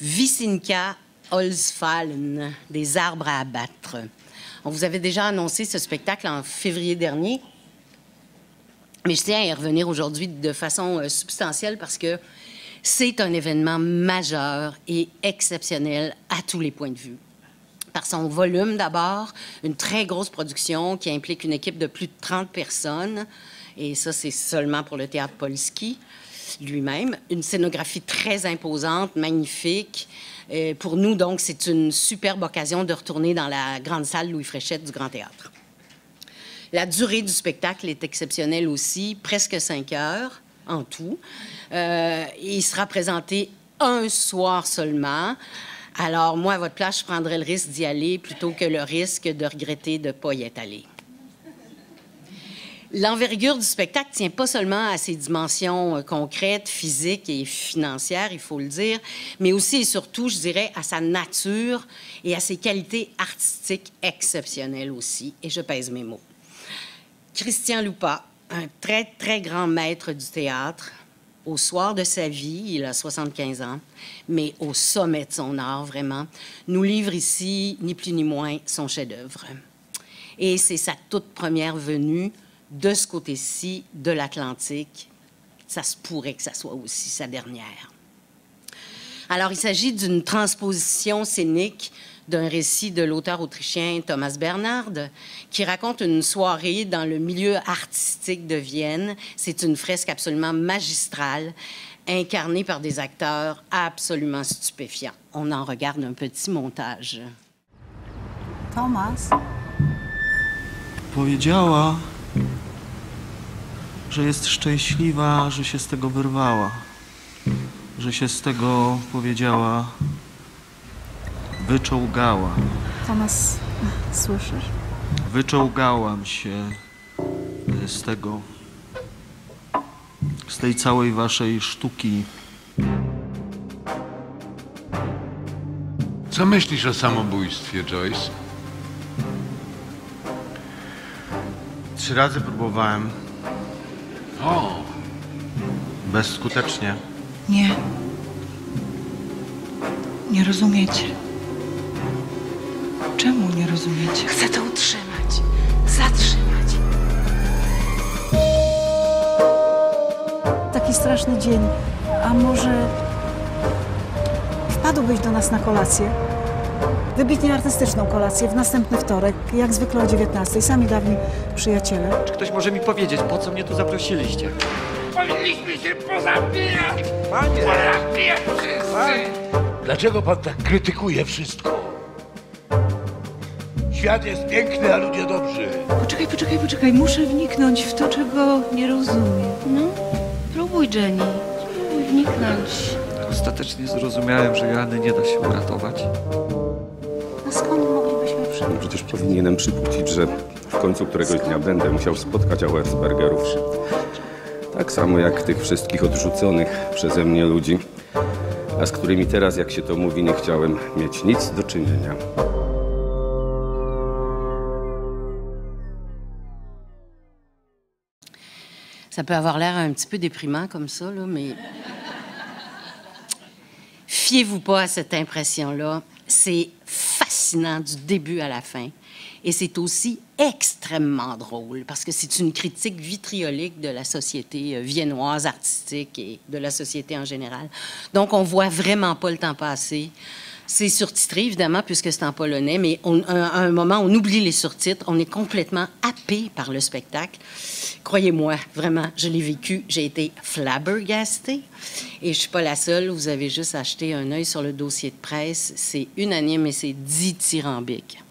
Visinka Holzfallen, des arbres à abattre. On vous avait déjà annoncé ce spectacle en février dernier, mais je tiens à y revenir aujourd'hui de façon substantielle parce que c'est un événement majeur et exceptionnel à tous les points de vue. Par son volume d'abord, une très grosse production qui implique une équipe de plus de 30 personnes, et ça c'est seulement pour le théâtre Polski lui-même. Une scénographie très imposante, magnifique. Pour nous, donc, c'est une superbe occasion de retourner dans la grande salle Louis Fréchette du Grand Théâtre. La durée du spectacle est exceptionnelle aussi, presque 5 heures en tout. Il sera présenté un soir seulement. Alors, moi, à votre place, je prendrais le risque d'y aller plutôt que le risque de regretter de ne pas y être allé. L'envergure du spectacle ne tient pas seulement à ses dimensions concrètes, physiques et financières, il faut le dire, mais aussi et surtout, je dirais, à sa nature et à ses qualités artistiques exceptionnelles aussi, et je pèse mes mots. Christian Lupa, un très, très grand maître du théâtre, au soir de sa vie, il a 75 ans, mais au sommet de son art, vraiment, nous livre ici, ni plus ni moins, son chef-d'œuvre. Et c'est sa toute première venue de ce côté-ci de l'Atlantique. Ça se pourrait que ça soit aussi sa dernière. Alors, il s'agit d'une transposition scénique d'un récit de l'auteur autrichien Thomas Bernhard, qui raconte une soirée dans le milieu artistique de Vienne. C'est une fresque absolument magistrale, incarnée par des acteurs absolument stupéfiants. On en regarde un petit montage. Thomas. Powiedziała, że jest szczęśliwa, że się z tego wyrwała. Że się z tego, powiedziała, wyczołgała. Thomas, słyszysz? Wyczołgałam się z tego, z tej całej waszej sztuki. Co myślisz o samobójstwie, Joyce? 3 razy próbowałem. O! Bezskutecznie. Nie. Nie rozumiecie. Czemu nie rozumiecie? Chcę to utrzymać, zatrzymać. Taki straszny dzień. A może wpadłbyś do nas na kolację? Wybitnie artystyczną kolację w następny wtorek, jak zwykle o 19:00. Sami dawni przyjaciele. Czy ktoś może mi powiedzieć, po co mnie tu zaprosiliście? Powinniśmy się pozabijać! Panie! Pozabijać wszyscy! Dlaczego pan tak krytykuje wszystko? Świat jest piękny, a ludzie dobrzy. Poczekaj. Muszę wniknąć w to, czego nie rozumiem. No, próbuj, Jenny. Spróbuj wniknąć. Ostatecznie zrozumiałem, że Joanny nie da się uratować. A skąd moglibyśmy przyjść? No przecież powinienem przypuścić, że w końcu któregoś dnia będę musiał spotkać Auerspergerów. Tak samo jak tych wszystkich odrzuconych przeze mnie ludzi, a z którymi teraz, jak się to mówi, nie chciałem mieć nic do czynienia. Ça peut avoir l'air un petit peu déprimant comme ça, là, mais fiez-vous pas à cette impression-là. C'est fascinant du début à la fin. Et c'est aussi extrêmement drôle parce que c'est une critique vitriolique de la société viennoise artistique et de la société en général. Donc, on voit vraiment pas le temps passer. C'est surtitré, évidemment, puisque c'est en polonais, mais à un moment, on oublie les surtitres. On est complètement happé par le spectacle. Croyez-moi, vraiment, je l'ai vécu. J'ai été flabbergastée. Et je suis pas la seule. Vous avez juste acheté un œil sur le dossier de presse. C'est unanime et c'est dithyrambique.